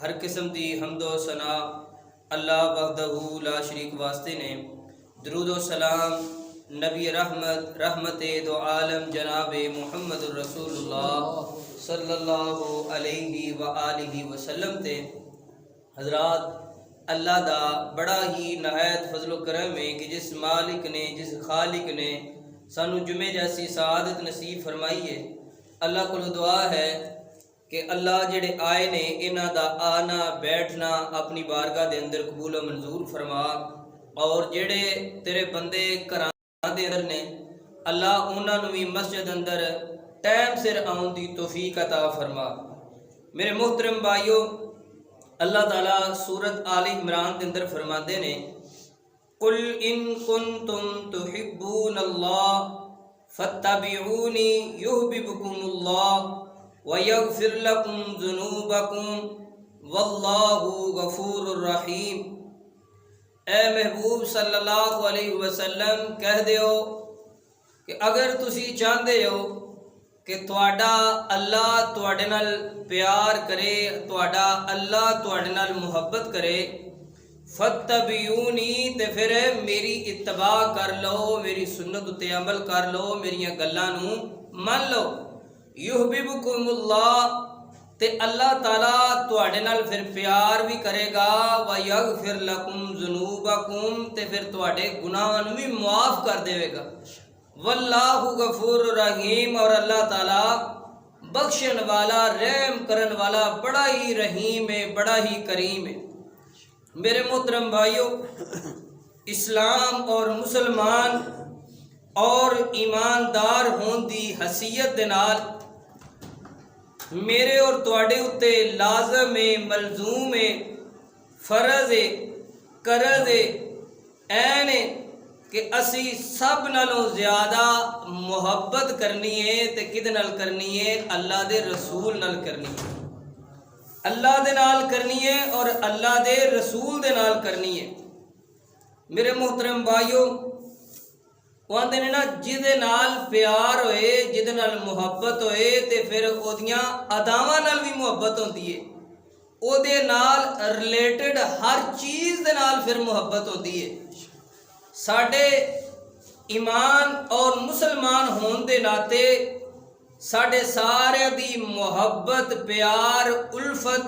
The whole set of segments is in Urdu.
ہر قسم دی حمد و ثنا اللہ وحدہ لا شریک واسطے نے۔ درود و سلام نبی رحمت دو عالم جناب محمد الرسول اللہ صلی اللہ علیہ وآلہ وسلم تے۔ حضرات، اللہ دا بڑا ہی نہایت فضل و کرم ہے کہ جس مالک نے، جس خالق نے سانو جمعے جیسی سعادت نصیب فرمائی ہے، اللہ کو دعا ہے کہ اللہ جڑے آئے نے انہاں دا آنا بیٹھنا اپنی بارگاہ دے اندر قبول و منظور فرما، اور جڑے تیرے بندے گھراں دے اندر نے اللہ انہاں نوں بھی مسجد اندر ٹائم سر آن دی توفیق عطا فرما۔ میرے محترم بھائیو، اللہ تعالیٰ سورت آل عمران دے اندر فرماندے نے، قل ان کنتم تحبون اللہ فاتبعونی یحببکم اللہ وَيَغْفِرْ لَكُمْ ذُنُوبَكُمْ وَاللَّهُ غَفُورٌ رَحِيمٌ۔ اے محبوب صلی اللہ علیہ وسلم کہہ دیو کہ اگر تسی چاہندے ہو کہ تواڈا اللہ تواڈے نال پیار کرے، تواڈا اللہ تواڈے نال محبت کرے، فَاتَّبِعُونِی تے پھر میری اتباع کر لو، میری سنت تے عمل کر لو، میریاں گلاں نوں مان لو۔ یحببکم اللہ تے اللہ تعالیٰ تواڈے نال پھر پیار بھی کرے گا، وَیَغْفِرْ لَكُمْ ذُنُوبَكُمْ تے پھر تواڈے گناہاں نوں بھی معاف کر دے گا۔ وَاللَّهُ غَفُورٌ رَحِيمٌ، اور اللہ تعالیٰ بخشن والا، رحم کرن والا، بڑا ہی رحیم ہے، بڑا ہی کریم ہے۔ میرے محترم بھائیو، اسلام اور مسلمان اور ایماندار ہون دی حیثیت دے نال میرے اور تواڈے اتے لازم ہے، ملزوم ہے، فرض ہے، قرض ہے، عین ہے کہ اسی سب نالوں زیادہ محبت کرنی ہے تے کدے نال کرنی ہے؟ اللہ دے رسول نال کرنی ہے۔ اللہ دے نال کرنی ہے اور اللہ دے رسول دے نال کرنی ہے۔ میرے محترم بھائیو، وہ آندے نے نا جدے نال پیار ہوئے، جدے نال محبت ہوئے تے پھر اودیاں اداواں نال بھی محبت ہوندی ہے، او دے نال ریلیٹڈ ہر چیز دے نال پھر محبت ہوندی ہے۔ ساڈے ایمان اور مسلمان ہون دے ناتے ساڈے سارے دی محبت، پیار، الفت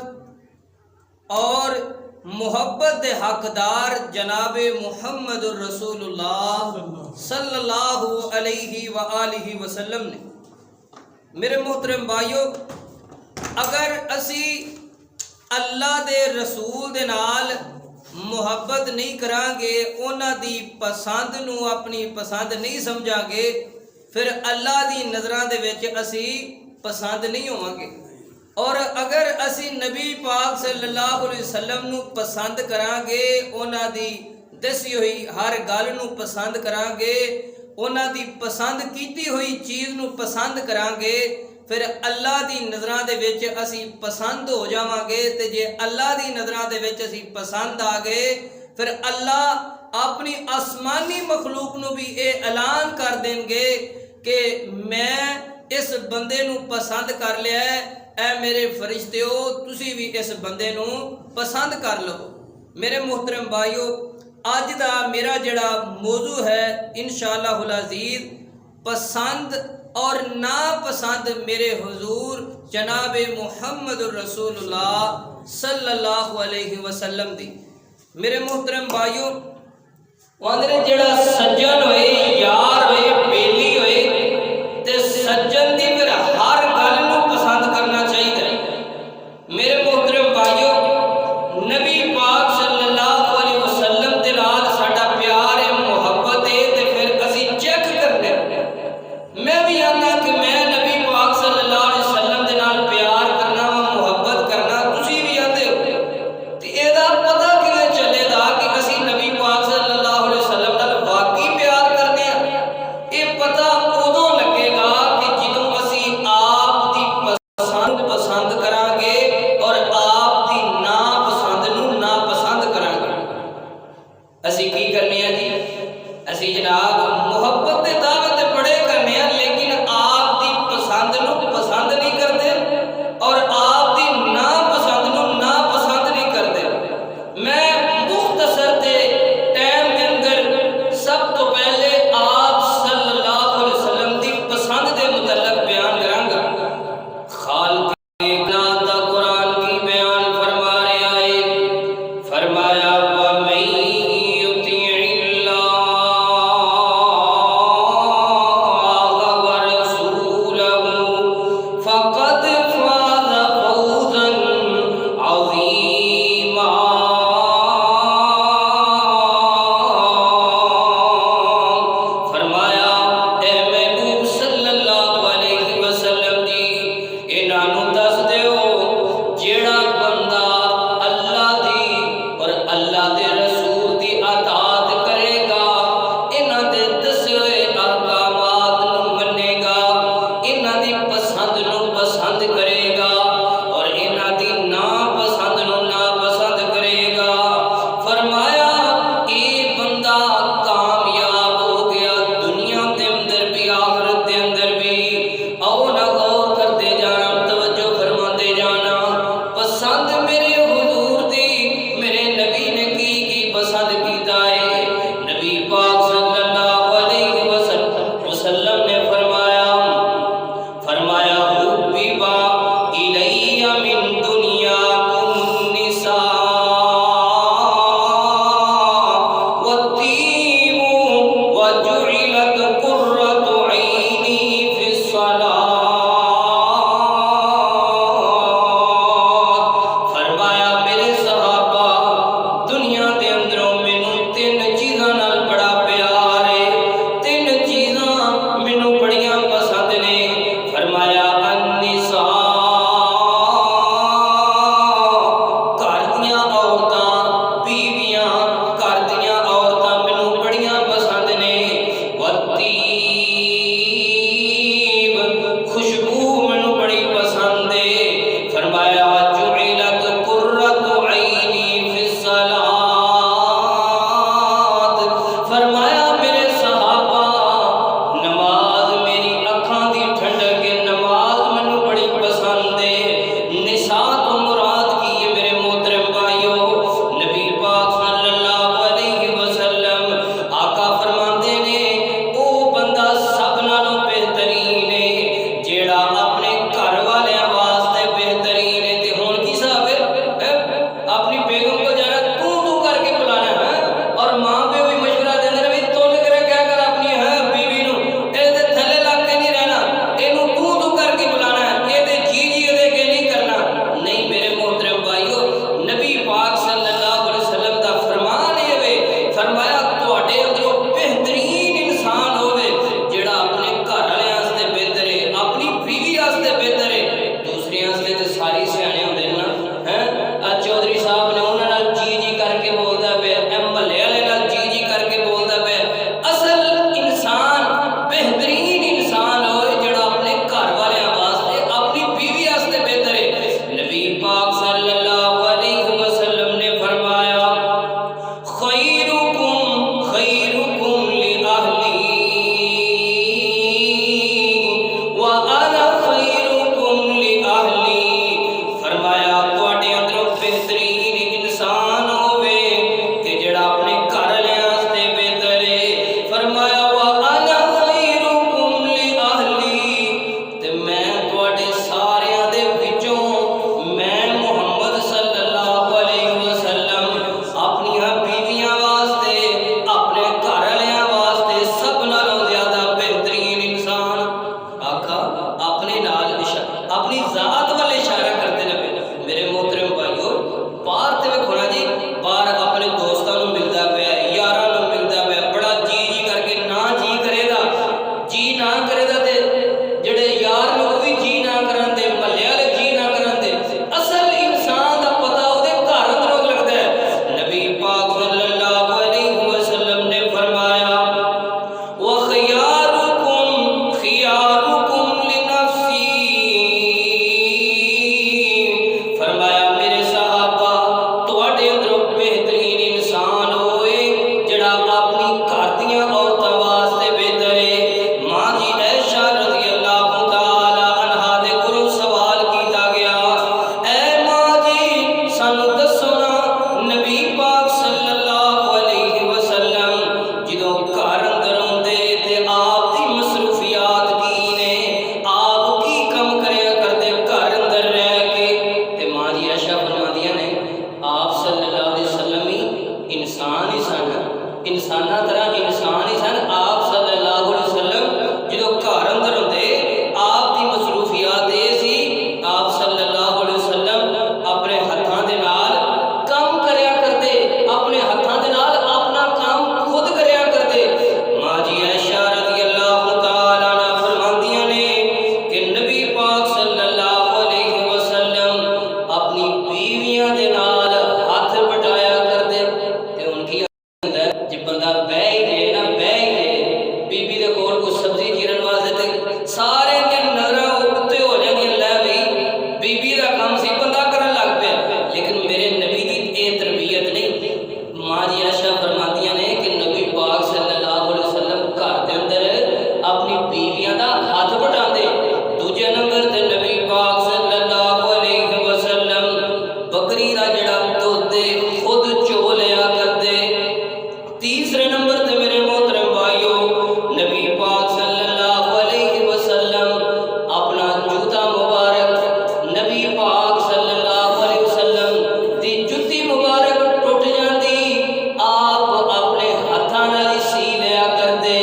اور محبت دے حقدار جناب محمد الرسول اللہ صلی اللہ علیہ وآلہ وسلم نے۔ میرے محترم بھائیو، اگر اسی اللہ دے رسول دے نال محبت نہیں کران گے، انہاں دی پسند نو اپنی پسند نہیں سمجھا گے، پھر اللہ دی نظراں دے وچ اسی پسند نہیں ہوواں گے۔ اور اگر اسی نبی پاک صلی اللہ علیہ وسلم نو پسند کران گے، انہاں دی دسی ہوئی ہر گل نو پسند کران گے، انہاں دی پسند کیتی ہوئی چیز نو پسند کران گے، پھر اللہ دی نظراں دے وچ اسی پسند ہو جاواں گے۔ تے جے اللہ دی نظراں دے وچ اسی پسند آ گئے، پھر اللہ اپنی آسمانی مخلوق نو بھی اے اعلان کر دیں گے کہ میں اس بندے نو پسند کر لیا ہے، اے میرے فرشتیو تسی بھی اس بندے نو پسند کر لو۔ میرے محترم بھائیو، آج دا میرا جڑا موضوع ہے انشاءاللہ العزیز، پسند اور ناپسند میرے حضور جناب محمد الرسول اللہ صلی اللہ علیہ وسلم دی۔ میرے محترم بھائیو، وہاں جڑا سجن ہوئے، یار ہوئے، بیلی ہوئے تے سجن دی پھر ہر گل نو پسند کرنا چاہیے۔ میرے محترم بھائیو، نبی پاک صلی اللہ علیہ وسلم دے نال ساڈا پیار ہے، محبت ہے تے پھر اسی چیک کرنے۔ میں بھی آنا کہ میں نبی پاک صلی اللہ علیہ وسلم دے نال پیار کرنا وا، محبت کرنا، تسی بھی آندے ہو تے اے دا پتہ کیویں چلے گا کہ اسی نبی پاک صلی اللہ علیہ وسلم نال واقعی پیار کرتے ہیں بیویاں دے نال ہاتھ بٹایا کرتے تے ہن کی ہوندا ہے جے بندہ بہ ہی جائے نا بہ ہی جائے بی بی دے کول کوئی سبزی چیرن واسطے تے سارے دے نظراں اُتے ہو جاندیاں لے بھئی بی بی دا کام سی بندہ کرن لگ پیا لیکن میرے نبی دی اے تربیت نہیں ماں جی عائشہ فرماندیاں نے کہ نبی پاک صلی اللہ علیہ وسلم گھر دے اندر اپنی بیویاں دا ہاتھ بٹاندے دوجے نمبر تے نبی پاک صلی اللہ علیہ وسلم بکری دا جڑا دودھ خود چو لیا کرتے تیسرے نمبر تے میرے محترم بھائیو نبی پاک صلی اللہ علیہ وسلم اپنا جوتا مبارک نبی پاک صلی اللہ علیہ وسلم دی جُتی مبارک ٹوٹ جاندی آپ اپنے ہاتھاں نال سی لیا کرتے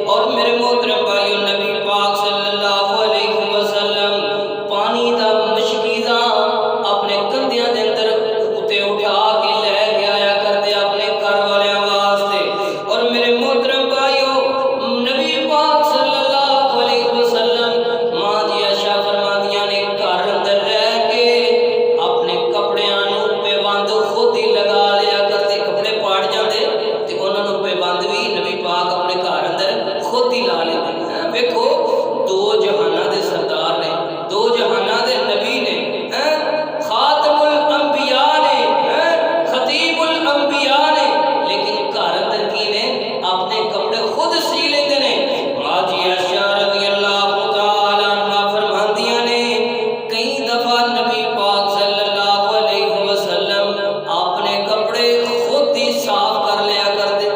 اور میرے محترم بھائیو نبی پاک صلی اللہ علیہ وسلم پانی دا مشکیزہ اپنے کندھیاں دے اندر اُتے اٹھا کے لے کے آیا کرتے اپنے گھر والیاں واسطے اور میرے محترم بھائیو نبی پاک صلی اللہ علیہ وسلم ماں جی عائشہ فرماندیاں نے گھر اندر رہ کے اپنے کپڑیاں نوں پیوند خود ہی لگا لیا کرتے کپڑے پاڑ جاندے تے انہاں نوں پیوند بھی نبی پاک اپنے گھر اندر خود ہی لا لیندے ویکھو دو جہاناں دے سردار نے دو جہاناں دے نبی نے خاتم الانبیاء نے خطیب الانبیاء نے لیکن گھر اندر کی نے اپنے کپڑے خود سی لیندے نے ماں جی عائشہ رضی اللہ تعالی عنہا فرماندیاں نے کئی دفعہ نبی پاک صلی اللہ علیہ وسلم اپنے کپڑے خود ہی صاف کر لیا کرتے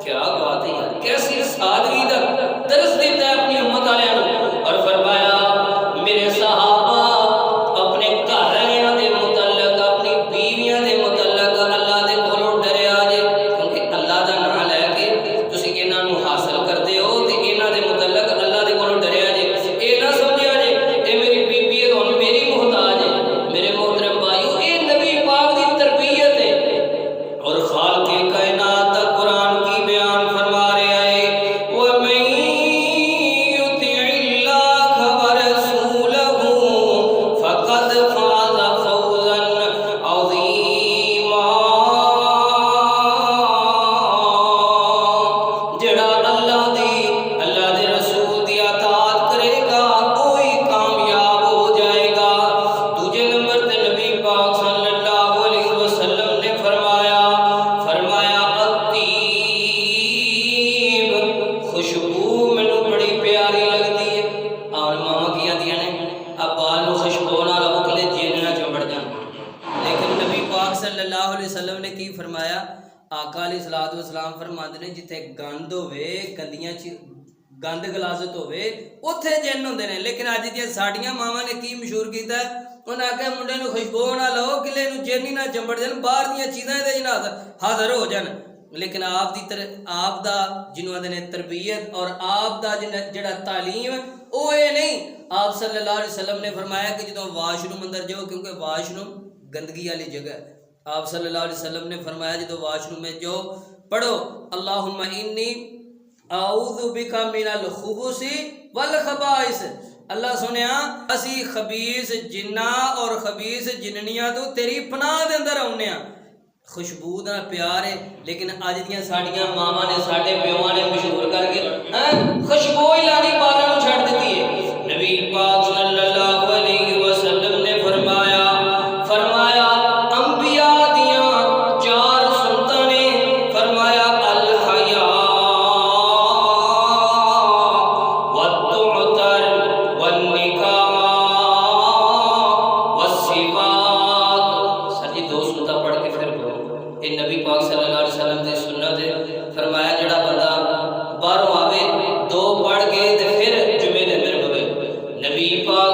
کیا بات ہے یار کیسی سادگی دا درس دیتا ہے اپنی امت والوں کو اور فرمایا میرے صحابہ اپنے گھر والوں دے متعلق اپنی بیویاں دے متعلق اللہ دے کولوں ڈریا جے کیونکہ اللہ دا نام لے کے تسی انہاں نوں حاصل کردے ہو تے انہاں دے متعلق اللہ دے کولوں ڈریا جے اے نہ سمجھیا جے اے میری بیوی ہے ہن میری محتاج ہے میرے محترم بھائیو اے نبی پاک دی تربیت ہے اور خالق کائنات دا قرآن کی بیان فرما رہا ہے وَمَن يُطِعِ اللَّهَ وَرَسُولَهُ فَقَدْ فَازَ فَوْزًا عَظِيمًا جڑا اللہ دے رسول دی اطاعت کرے گا وہی کامیاب ہو جائے گا دوجے نمبر تے نبی پاک صلی اللہ علیہ وسلم نے فرمایا الطیب خوشبو مینوں بڑی پیاری لگتی ہے اور ماما کی آندیاں نے اب بال نوں خوشبو نال اکلے جن نہ چمڑ جان لیکن نبی پاک صلی اللہ علیہ وسلم نے کی فرمایا آقا علیہ الصلوۃ والسلام فرماندے نے جتھے گند ہوے گندیاں گند گلازت ہوے اوتھے جن ہوندے نے لیکن اج دی ساڈیاں ماواں نے کی مشہور کیتا ہے انہاں آکھیا منڈے نوں خوشبو نہ لاؤ کلے نوں جن ہی نہ چمبڑ جان باہر دیاں چیزاں دے جناب حاضر ہو جان لیکن آپ دا جنہوں نے تربیت اور آپ دا جڑا تعلیم او اے نہیں آپ صلی اللہ علیہ وسلم نے فرمایا کہ جدوں واش روم اندر جاؤ کیونکہ واش روم گندگی والی جگہ ہے آپ صلی اللہ علیہ وسلم نے فرمایا جدوں واش روم میں جاؤ پڑھو اللہم انی اعوذ بک من الخبث والخبائث اللہ سنیا اسی خبیث جناں اور خبیث جننیاں تو تیری پناہ دے اندر آؤنے ہاں خوشبو دا پیار ہے لیکن اج دیاں ساڈیاں ماواں نے ساڈے پیواں نے مشہور کر کے خوشبو ہی لانی بالاں نوں چھڈ دتی ہے نبی پاک صلی اللہ علیہ وسلم نے فرمایا انبیاء دیاں چار سنتاں نے فرمایا الحیا والتعطر والنکاح والسواک سر جی دو سنتاں پڑھ کے پھر یہ نبی پاک صلی اللہ علیہ وسلم دی سنت ہے فرمایا جڑا بندہ باہروں آوے دو پڑھ کے تے پھر جمعے دے اندر پڑھے نبی پاک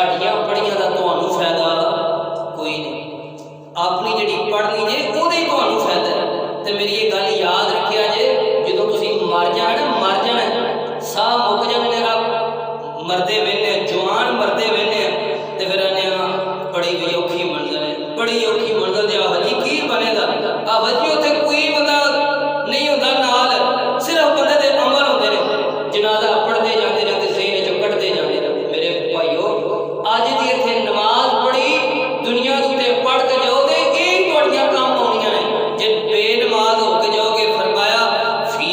ਸਾਡੀਆਂ ਪੜ੍ਹੀਆਂ ਦਾ ਤੁਹਾਨੂੰ ਫਾਇਦਾ ਕੋਈ ਨਹੀਂ। ਆਪਣੀ ਜਿਹੜੀ ਪੜ੍ਹਨੀ ਜੇ ਉਹਦੇ ਹੀ ਤੁਹਾਨੂੰ ਫਾਇਦਾ ਹੈ। ਤੇ ਮੇਰੀ ਇਹ ਗੱਲ ਯਾਦ ਰੱਖਿਆ ਜੇ, ਜਦੋਂ ਤੁਸੀਂ ਮਰ ਜਾਣਾ ਸਾਹ ਮੁੱਕ ਜਾਣੇ ਮਰਦੇ ਵੇਨੇ ਜਵਾਨ ਮਰਦੇ ਵੇਨੇ ਤੇ ਫਿਰ ਆਨੇ ਬੜੀ ਵੀ ਔਖੀ ਮੰਜ਼ਲ ਹੈ, ਬੜੀ ਔਖੀ ਮੰਜ਼ਲ ਦੇ ਆਹਜੀ ਕੀ ਬਣੇਗਾ। ਆਹਜੀ ਉੱਥੇ ਕੋਈ ਬੰਦਾ ਨਹੀਂ ਹੁੰਦਾ ਨਾਲ, ਸਿਰਫ ਬੰਦੇ ਦੇ ਅਮਲ ਹੁੰਦੇ ਨੇ, ਜਨਾਜ਼ਾ ਪੜ੍ਹਦੇ ਜਾਂਦੇ ਨੇ ਤੇ ਸੀਨੇ ਚੋਂ ਕੱਢਦੇ ਜਾਂਦੇ ਨੇ। ਮੇਰੇ ਭਾਈਓ ਅੱਜ ਦੀ ਇੱਥੇ ਨਮਾਜ਼ ਪੜ੍ਹੀ ਦੁਨੀਆ ਦੇ ਉੱਤੇ ਪੜ੍ਹ ਕੇ ਜਾਓਗੇ ਇਹ ਤੁਹਾਡੀਆਂ ਕੰਮ ਆਉਣੀਆਂ ਨੇ। ਜੇ ਬੇਨਮਾਜ਼ ਹੋ ਕੇ ਜਾਓਗੇ ਫਰਮਾਇਆ ਫੀ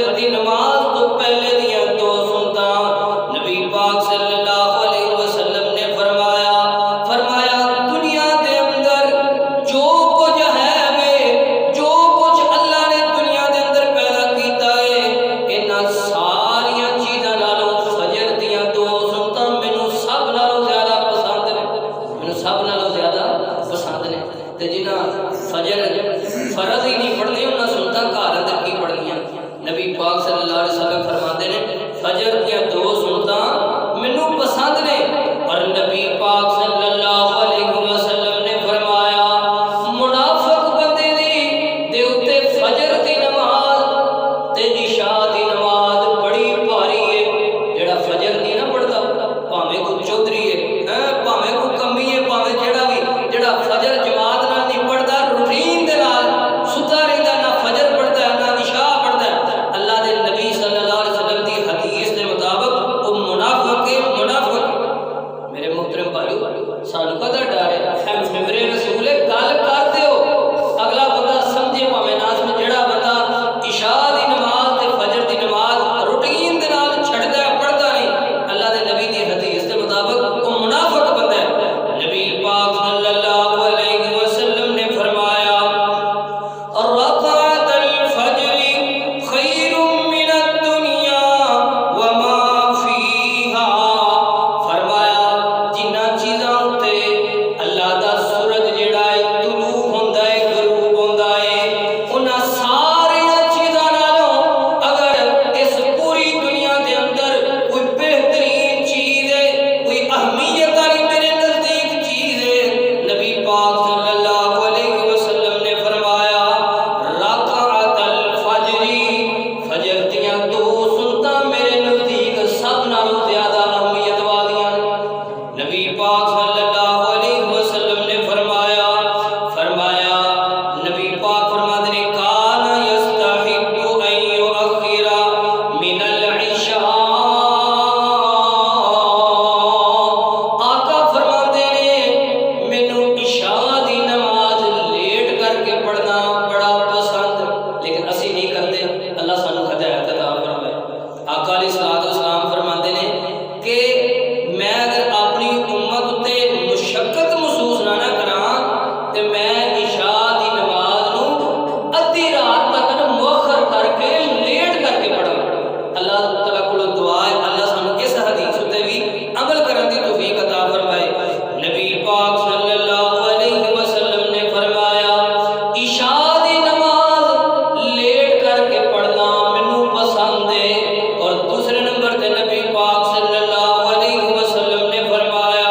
فجر دی نماز تو پہلے دیاں دو سنتاں نبی پاک صلی اللہ علیہ وسلم نے فرمایا دنیا دے اندر جو کچھ ہے وے، جو کچھ اللہ نے دنیا دے اندر پیدا کیتا ہے، انہاں ساریاں چیزاں نالوں فجر دیاں دو سنتاں مینوں سب نالوں زیادہ پسند نے، مینوں سب نالوں زیادہ پسند نے۔ تے جنہاں فجر فرض ہی نہیں پڑھتے انہاں سنتاں گھر اندر کی پڑھنیاں؟ نبی پاک صلی اللہ علیہ وسلم فرماتے ہیں فجر دیاں دو سنتاں مینوں پسند نے، اور نبی پاک صلی اللہ علیہ وسلم نے فرمایا منافق بندے دے اوتے فجر دی نماز تے عشاء دی نماز بڑی بھاری ہے۔ جڑا فجر نہیں نہ پڑھدا بھاویں کوئی چودھری ہے، بھاویں کوئی کمی ہے، بھاویں جڑا بھی جڑا فجر جماعت نال نہیں پڑھدا، روٹین دے نال ستا رہندا، نہ فجر پڑھدا ہے نہ عشاء پڑھدا ہے، اللہ دے نبی صلی اللہ علیہ وسلم دی حدیث دے مطابق وہ منافق ہے، منافق ہے۔ میرے محترم بھائیو، سانوں کدا ڈر ہے؟ ممبر رسول ہے، گل کر دیو، اگلا بندہ سمجھے پاویں نہ سمجھے۔ جڑا بندہ عشاء دی نماز تے فجر دی نماز روٹین دے نال چھڑدا ہے، پڑھدا نہیں، اللہ دے نبی دی حدیث دے مطابق وہ منافق بندہ ہے۔ نبی پاک صلی اللہ علیہ وسلم نے فرمایا رکعت الفجر خیر من الدنیا وما فیہا، فرمایا جنہاں چیزاں تے اللہ دا سورج جڑا ہے طلوع ہوندا ہے، غروب ہوندا ہے، انہاں ساریاں چیزاں نالوں اگر اس پوری دنیا دے اندر کوئی بہترین چیز ہے، کوئی اہمیت والی میرے نزدیک چیز ہے، نبی پاک صلی اللہ علیہ وسلم نے فرمایا رکعت الفجر، فجر دیاں دو سنتاں میرے نزدیک سب نالوں زیادہ اہمیت والیاں نے۔ نبی پاک صلی اللہ علیہ وسلم نے فرمایا نبی پاک فرماتے ہیں کان یستحب ان یؤخر من العشاء، آقا فرماتے ہیں مینوں عشاء دی نماز لیٹ کر کے پڑھنا بڑا پسند، لیکن اسی نہیں کرتے، اللہ سانوں ہدایت عطا فرمائے۔ آقا علیہ الصلوۃ والسلام فرماتے ہیں کہ میں اگر اپنی امت اتے مشقت محسوس نہ کراں تے میں عشاء دی نماز نو ادھی رات تک مؤخر کر کے لیٹ کر کے پڑھاں۔ اللہ تعالیٰ کو دعا ہے اللہ سانوں اس حدیث تے بھی عمل کرن دی توفیق عطا فرمائے۔ نبی پاک صلی اللہ علیہ وسلم نے فرمایا عشاء دی نماز لیٹ کر کے پڑھنا مینوں پسند ہے، اور دوسرے نمبر تے نبی پاک صلی اللہ علیہ وسلم نے فرمایا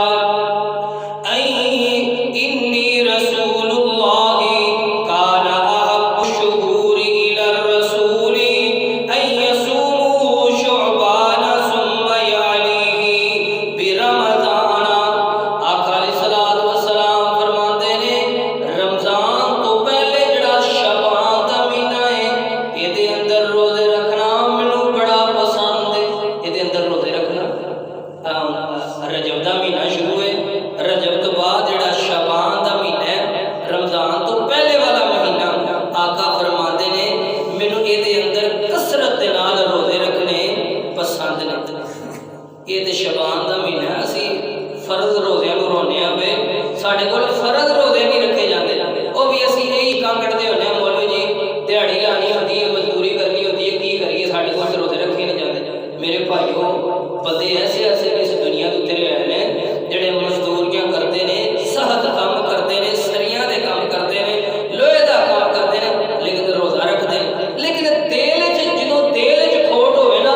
انی رسول اللہ کان احب الشہور الی الرسول ان یصوموا شعبان ثم یعلیہ برمضان۔ آقا علیہ الصلوۃ والسلام فرماتے ہیں رمضان تو پہلے جڑا شعبان دا مہینہ ہے یہ دے اندر روزے رکھنا مینوں بڑا پسند ہے۔ یہ دے اندر روزے رکھنا، رجب دا مہینہ شروع ہے، رجب تو بعد جڑا شعبان دا مہینہ ہے، رمضان تو پہلے والا مہینہ، آقا فرماتے نے مینوں یہ دے اندر کثرت دے نال روزے رکھنے پسند نے۔ یہ تے شعبان دا مہینہ اسی فرض روزے نوں رونے پے، ساڈے کول فرض روزے نہیں رکھے جاندے، وہ بھی اسی یہی کام کٹدے ہونے ہیں مولوی جی دیہڑی لانی ہوتی ہے، مزدوری کرنی ہوتی ہے، کی کریے ساڈے کول روزے رکھے نہیں جاندے۔ میرے بھائیو بندے ایسے ایسے اس دنیا دے اترے ہوئے نے جڑے مزدوریاں کرتے نے، صحت کام کرتے نے، سریاں دے کام کرتے نے، لوہے دا کام کرتے نے، لیکن روزہ رکھتے ہیں، لیکن دل وچ جدوں دل وچ کھوٹ ہوئے نا،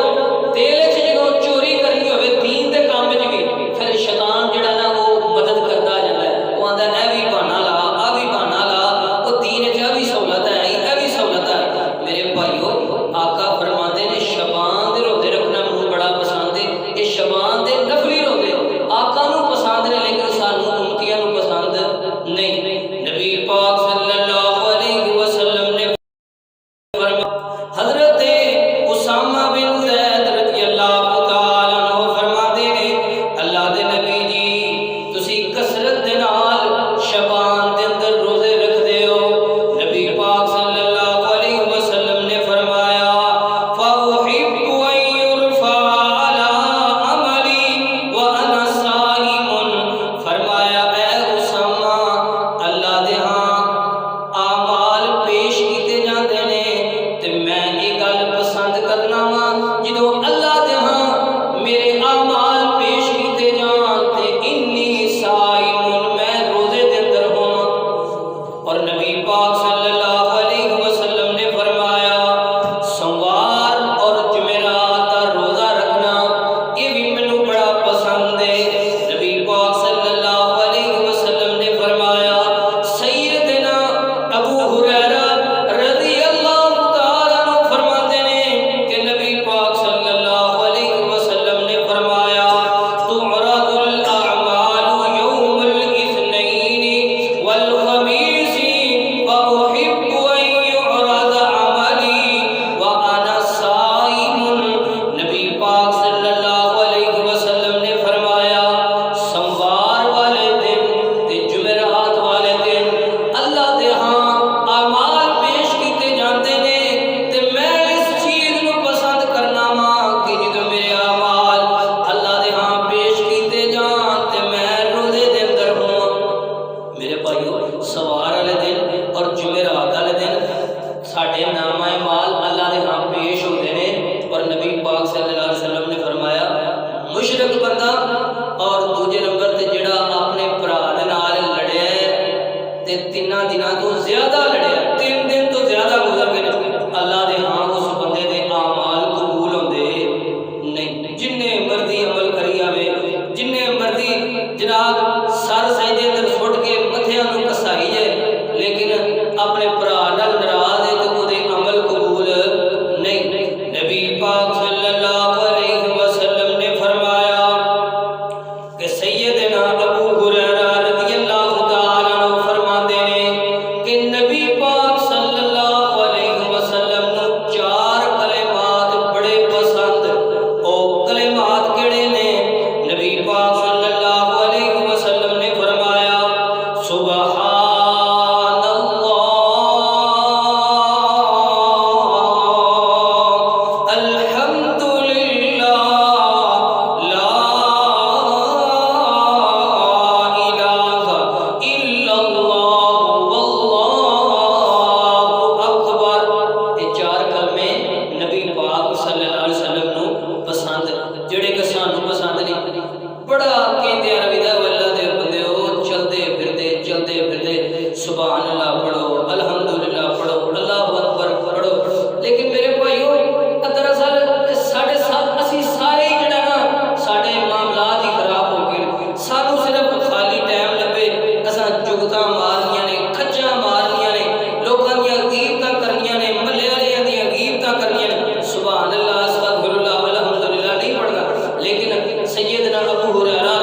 دل وچ جدوں چوری کرنی ہوئے دین دے کام وچ بھی، پھر شیطان جڑا نا وہ مدد کرتا جاندا ہے، وہ آندا اے بھی بہانا لا، آ بھی بہانا لا، وہ دین وچ بھی سہولت ہے، اے بھی سہولت ہے۔ میرے بھائیو آقا فرماتے نے شعبان دے روزے رکھنا مینوں بڑا پسند ہے۔ یہ شعبان رکھنا وا جدو اللہ دے ہاں میرے اعمال پیش کیتے جان تے انی صائم میں روزے دے اندر ہوں. اور نبی پاک صلی اللہ علیہ وسلم نے فرمایا سوموار اور جمعرات کا روزہ رکھنا یہ بھی مینوں بڑا پسند ہے. نبی پاک صلی اللہ علیہ وسلم نے فرمایا سیدنا ابو ہریرہ رضی اللہ تعالیٰ عنہ فرماتے ہیں کہ نبی پاک صلی اللہ علیہ وسلم نے فرمایا تعرض الاعمال یوم الاثنین والخمیس واحب ان يعرض عملی وانا صائم. نبی پاک صلی اللہ علیہ وسلم نے فرمایا سوموار والے دن تے جمعرات والے دن اللہ دے ہاں اعمال پیش کیتے جاندے نے تے میں اس چیز نو پسند کرنا وا کہ جدوں میرے اعمال اللہ دے ہاں پیش کیتے جان تے میں روزے دے اندر ہوں. میرے بھائیو سوار والے دن اور جمعرات والے دن ساڈے نامہ اعمال اللہ دے ہاں پیش ہوندے نے. اور نبی پاک صلی اللہ علیہ وسلم نے فرمایا مشرک بندہ اور دوجے نمبر تے جڑا اپنے بھرا دے نال لڑیا ہے تے 3 دناں تو زیادہ لڑیا 3 دن تو زیادہ گزر گئے اللہ دے ہاں اس بندے دے اعمال قبول ہوندے نہیں. جننے مرضی عمل کری آوے جننے مرضی جناب سر سجدے اندر سٹ کے متھیاں نوں کسائی جائے لیکن اپنے بھرا نال ناراض ہے تے اودے عمل قبول نہیں. نبی پاک صلی اللہ علیہ وسلم نے فرمایا کہ سیدنا ابو ہریرہ رضی اللہ تعالیٰ عنہ فرماتے ہیں کہ نبی پاک صلی اللہ علیہ وسلم نو 4 کلمات بڑے پسند. او کلمات کیڑے نے؟ نبی پاک صلی اللہ علیہ وسلم نے فرمایا سبحان اللہ الحمد للہ لا الہ الا اللہ واللہ اکبر. یہ 4 کلمے نبی پاک صلی اللہ علیہ وسلم نو پسند جڑے کہ سانوں پسند نہیں. بڑا کہندے عربی دا اللہ دے بندیو چلدے پھردے سبحان اللہ پڑھو الحمدللہ پڑھو اللہ اکبر پڑھو. لیکن میرے بھائیو دراصل ساڈے ساتھ اسی سارے ہی جڑا نا ساڈے معاملات ہی خراب ہو گئے. سانوں صرف خالی ٹائم لبے اساں جگتاں مارنیاں نے کھجاں مارنیاں نے لوکاں دیاں غیبتاں کرنیاں نے محلے والیاں دیاں غیبتاں کرنیاں نے سبحان اللہ استغفر اللہ الحمدللہ نہیں پڑھنا. لیکن سیدنا ابو ہریرہ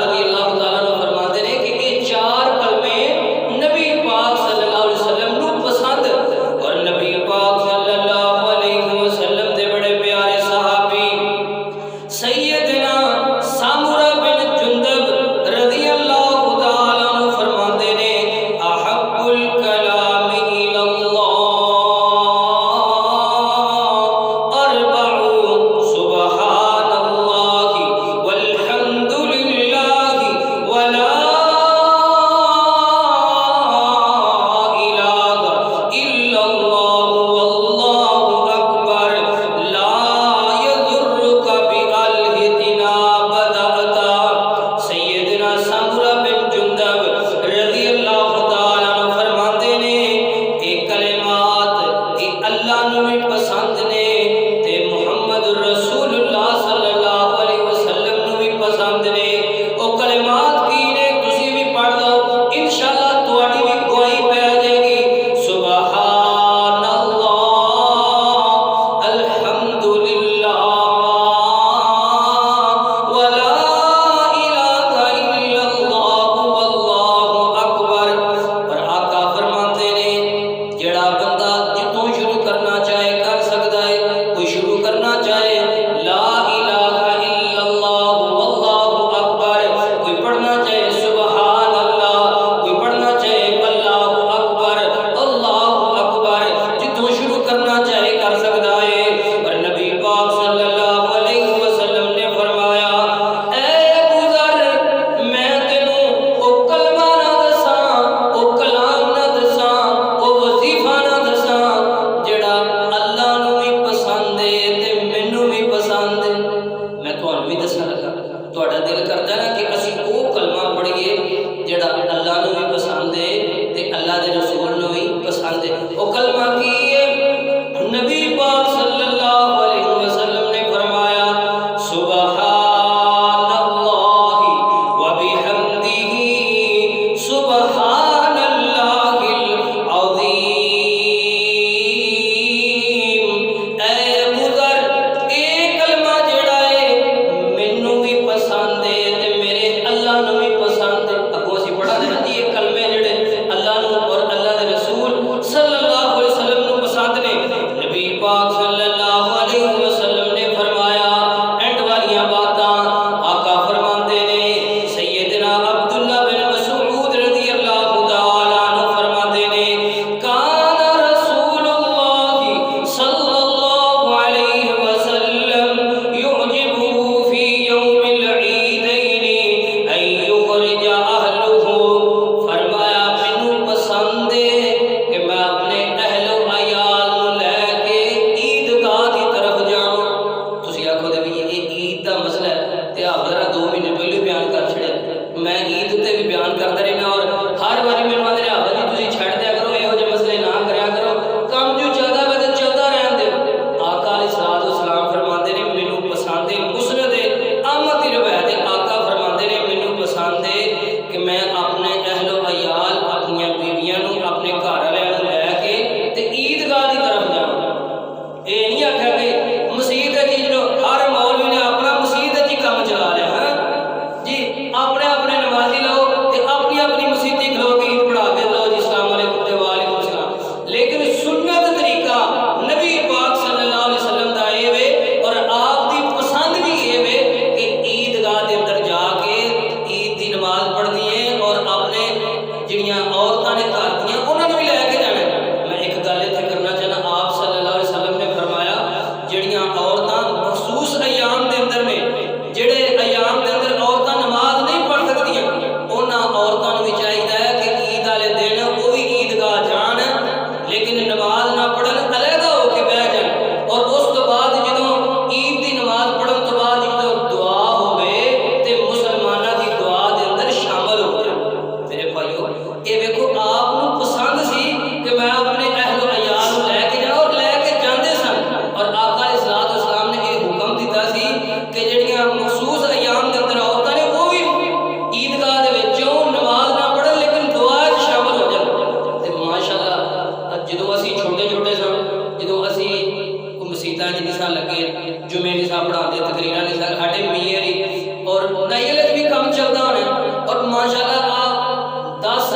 جمعے نہیں صاحب پڑھا دے تقریر نہیں صاحب ہٹے میری اور نائلت بھی کم چلتا ہونا اور ماشاءاللہ آپ 10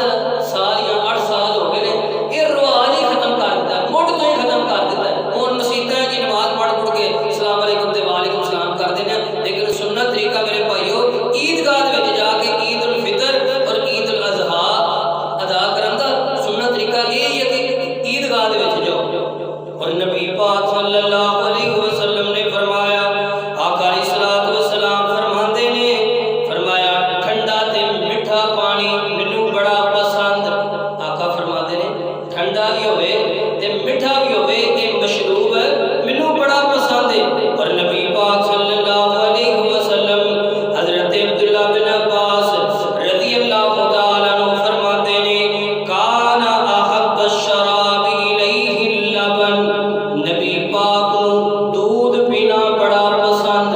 سال یا 8 سال ہو گئے یہ رواج ہی ختم کر دیتا ہے مٹ تو ہی ختم کر دیتا ہے اور مسیطیں کی نماز پڑھ کے السلام علیکم تے وعلیکم السلام کر دینا لیکن سنت طریقہ میرے بھائیو عیدگاہ میں جا کے عید الفطر اور عید الاضحیٰ ادا کرن دا سنت طریقہ یہ ہے کہ عیدگاہ میں جاؤ اور نبی پاک صلی اللہ علیہ وسلم نے فرمایا آقا علیہ الصلوۃ والسلام فرماندے نے فرمایا ٹھنڈا تے میٹھا پانی مینوں بڑا پسند آقا فرماندے نے ٹھنڈا بھی ہوئے تے میٹھا بھی ہوئے یہ مشروب مینوں بڑا پسند ہے اور نبی پاک صلی اللہ علیہ وسلم حضرت عبداللہ بن عباس رضی اللہ تعالیٰ عنہ فرماتے نے کان احب الشراب الیہ اللبن نبی پاک کو دودھ پینا بڑا پسند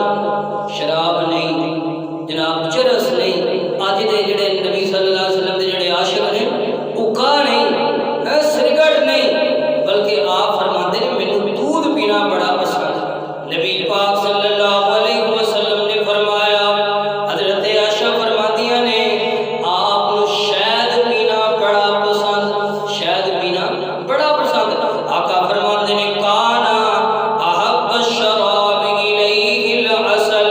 شراب نہیں جناب چرس نہیں آج دے جڑے نبی صلی اللہ علیہ وسلم دے جڑے عاشق نے اکا نہیں سرگٹ نہیں بلکہ آپ فرماتے ہیں مینوں دودھ پینا بڑا پسند نبی پاک صلی اللہ علیہ وسلم نے فرمایا حضرت عائشہ فرماتیاں نے آپ کو شہد پینا بڑا پسند شہد پینا بڑا پسند آقا فرماتے ہیں کانا احب الشراب الیہ العسل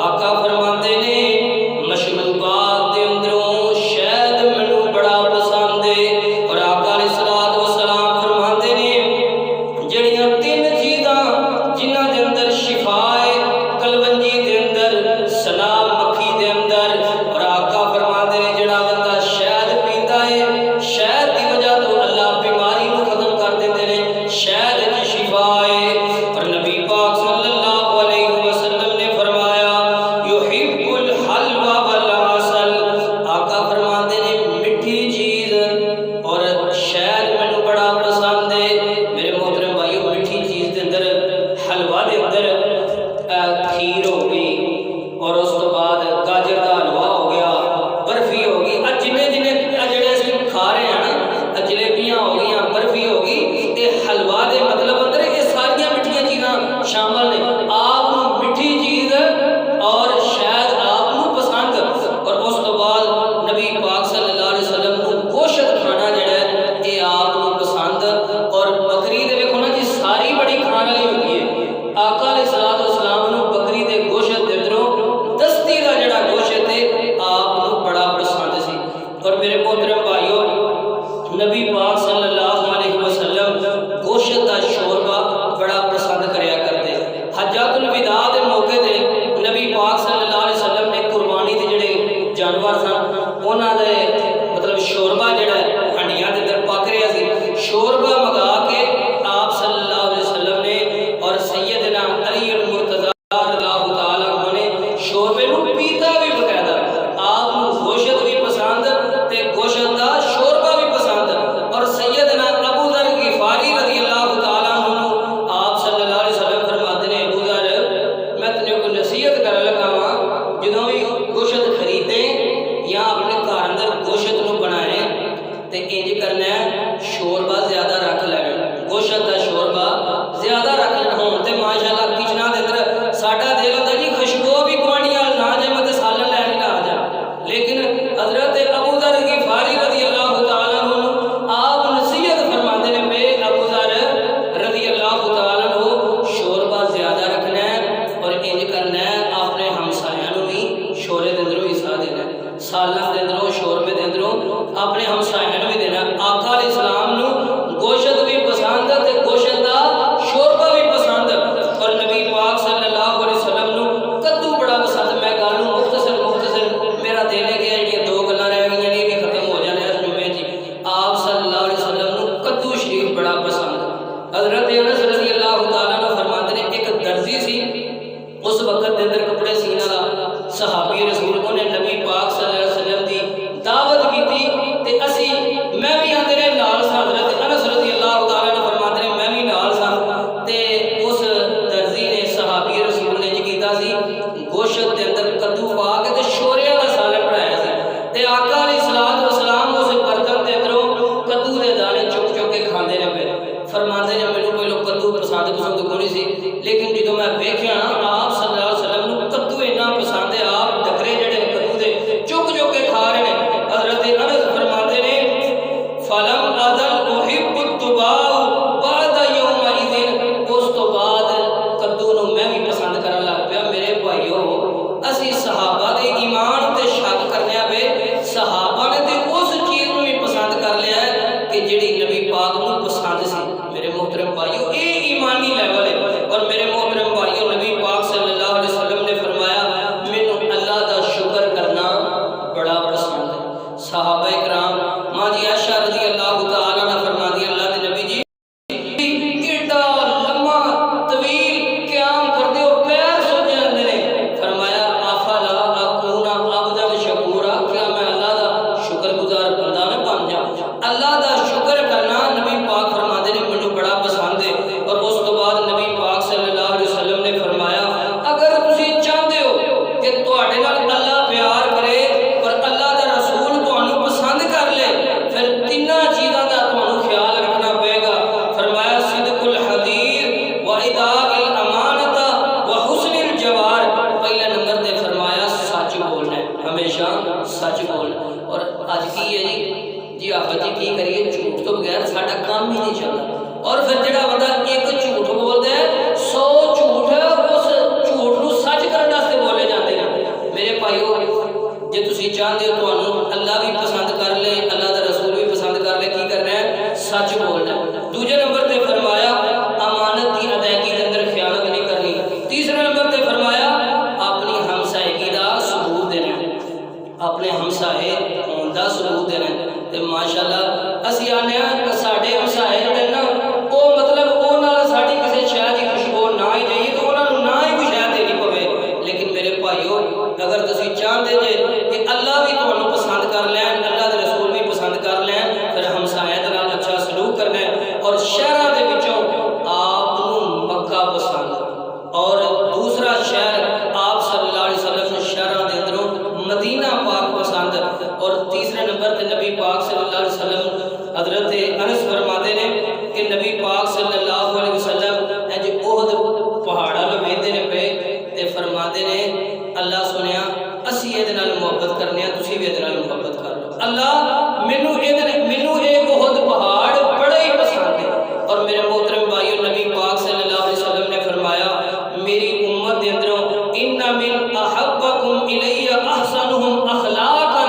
آقا فرماتے ہیں مشروبات دے اندروں شہد مینوں بڑا پسند ہے اور آقا علیہ الصلوۃ والسلام فرماتے ہیں جڑیاں 3 چیزاں جنہاں دے اندر شفا ہے کلونجی دے اندر سلام مکھی دے اندر اور آقا فرماتے ہیں جڑا بندہ شہد پیندا ہے شہد دی وجہ تو اللہ بیماری کو ختم کر دیندے نے شہد کی شفا ہے اور نبی پاک صلی اللہ علیہ وسلم نے فرمایا یحب الحلوى والعسل آقا فرماتے ہیں میٹھی چیز اور شہد مینوں بڑا پسند ہے میرے محترم بھائیو میٹھی چیز دے اندر حلوہ دے اندر کھیر ہو گئی اور اس تو بعد گاجر کا حلوہ ہو گیا برفی ہو گئی جنے جڑے اسی کھا رہے ہیں نا جلیبیاں ہو گئی برفی ہو گئی تے حلوہ دے مطلب اندر یہ ساری میٹھیاں چیزاں شامل نے آپ کو میٹھی چیز اور شاید آپ کو پسند اور اس تو بعد نبی پاک صلی اللہ علیہ وسلم کو گوشت کھانا جڑا ہے یہ آپ کو پسند اور بکری دے ویکھو نا جی ساری بڑی کھان والی ہوتی ہے آقا علیہ الصلوۃ والسلام نو بکری دے گوشت دے اندروں دستی دا جڑا گوشت ہے آپ کو بڑا پسند سی اور میرے محترم بھائیو نبی پاک صلی اللہ علیہ وسلم گوشت دا شوربہ بڑا پسند کریا کرتے حجۃ الوداع دے موقع تے نبی پاک صلی اللہ علیہ وسلم نے قربانی دے جڑے جانور سن انہاں دے مطلب شوربہ جڑا ہنڈیاں دے اندر پک رہا سی شوربہ منگا کے آپ صلی اللہ علیہ وسلم نے اور سیدنا علی المرتضی رضی اللہ تعالیٰ عنہ نے شوربے نو پیتا بھی بقاعدہ آپ کو گوشت بھی پسند تے گوشت دا شوربہ بھی پسند اور سیدنا ابو ذر غفاری رضی اللہ تعالیٰ عنہ آپ صلی اللہ علیہ وسلم فرماتے ہیں ابو ذر میں تنے کو نصیحت کر لگا ہاں جدوں بھی گوشت خریدیں یا اپنے گھر اندر گوشت نو بنائیں تے انج کرنا ہے شوربہ زیادہ رکھ لینا گوشت دا شوربہ زیادہ رکھ لینا ہون تے ماشاءاللہ کچنا دے اندر ساڈا دل ہوندا جی خوشبو بھی گوانڈیاں نہ جے میں تے سالن لے کے نہ آ جا لیکن حضرت ابو ذر غفاری رضی اللہ تعالیٰ عنہ آپ نصیحت فرماتے ہیں بے ابو ذر رضی اللہ تعالیٰ عنہ شوربہ زیادہ رکھنا ہے اور انج کرنا ہے اپنے ہمسایاں نو بھی شورے دے اندروں حصہ دینا ہے سالن دے اندروں شوربے دے اندروں اپنے ہمسایاں نو بھی دینا آقا علیہ السلام نو گوشت بھی پسند تے گوشت دا شوربہ بھی پسند اور نبی پاک صلی اللہ علیہ وسلم نو کدو بڑا پسند میں گل نو مختصر میرا دل ہے کہ یہ 2 گلاں رہ گئیاں نے بھی ختم ہو جانے اس جمعے جی آپ صلی اللہ علیہ وسلم نو کدو شریف بڑا پسند حضرت انس رضی اللہ تعالیٰ عنہ فرماتے ہیں ایک درزی سی اس وقت دے اندر کپڑے سین والا صحابی رسول کو نے نبی پاک صلی اللہ علیہ وسلم دی دعوت کی تھی تے اسی میں بھی آندے نے نال سا حضرت انس رضی اللہ تعالیٰ عنہ فرماتے ہیں میں بھی نال سا تے اس درزی نے صحابی رسول نے جو کیتا سی گوشت دے اندر کدو پا کے تے شوریاں دا سالن بنایا سی تے آقا علیہ الصلوۃ والسلام اس برتن دے اندروں کدو دے دانے چک چک کے کھاندے نے پے فرماتے ہیں مینوں کوئی لوگ کدو پسند کوئی نہیں سی لیکن جدوں میں ویکھیا نا جی آفت جی کی کریے جھوٹ تو بغیر ساڈا کام ہی نہیں چلتا. اور پھر جڑا بندہ ایک جھوٹ بولتا ہے 100 جھوٹ اس جھوٹ نو سچ کرنے واسطے بولے جاتے ہیں. میرے بھائیو جے تسی چاہتے ہو تانوں اللہ بھی پسند کر لے اللہ دا رسول بھی پسند کر لے کی کرنا ہے سچ بولنا. دوجے نمبر تے فرمایا امانت کی ادائیگی کے اندر خیانت نہیں کرنی. تیسرے نمبر تے فرمایا اپنی ہمسائیگی دا ثبوت دینا اپنے ہمسائے دا ثبوت دینا. تے ماشاءاللہ اسی آنے ساڈے ہمسائے جڑے نا او مطلب او نال ساڈی کسے شے دی خوشبو نہ ہی جائیے تو انہاں نوں نہ ہی کوئی شے دینی پوے. لیکن میرے بھائیو اگر تسی چاہتے جے کہ اللہ بھی تانوں پسند کر لین اللہ دے رسول بھی پسند کر لین پھر ہمسائے دے نال اچھا سلوک کرنا ہے. اور شہراں دے وچوں آپ نوں مکہ پسند اور دوسرا شہر آپ صلی اللہ علیہ وسلم نے شہراں دے اندروں مدینہ پاک پسند. اور تیسرے نمبر تے نبی پاک صلی اللہ علیہ وسلم حضرت انس فرماتے نے کہ نبی پاک صلی اللہ علیہ وسلم اج احد پہاڑا لو ویندے نے پے تے فرماتے نے اللہ سنیا اسی اے دے نال محبت کرنے ہیں تسی بھی اے دے نال محبت کر لو. اللہ مینوں اے احد پہاڑ بڑے ہی پسند ہے. اور میرے محترم بھائیو نبی پاک صلی اللہ علیہ وسلم نے فرمایا میری امت دے اندروں ان من احبکم الی احسنہم اخلاقا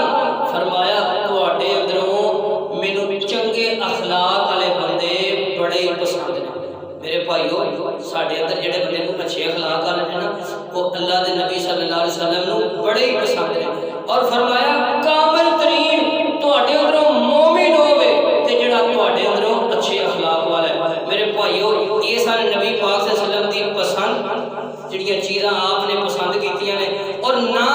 فرمایا تواڈے اندروں مینوں چنگے اخلاق والے بندے بڑے ہی پسند نے. میرے بھائیو ساڈے اندر جڑے بندے کو اچھے اخلاق والے نے نا وہ اللہ دے نبی صلی اللہ علیہ وسلم نوں بڑے ہی پسند نے. اور فرمایا کامل ترین تواڈے اندروں مومن ہوے تے جڑا تواڈے اندروں اچھے اخلاق والا ہے. میرے بھائیو یہ سارے نبی پاک صلی اللہ علیہ وسلم دی پسند جڑیاں چیزاں آپ نے پسند کیتیاں نے اور نہ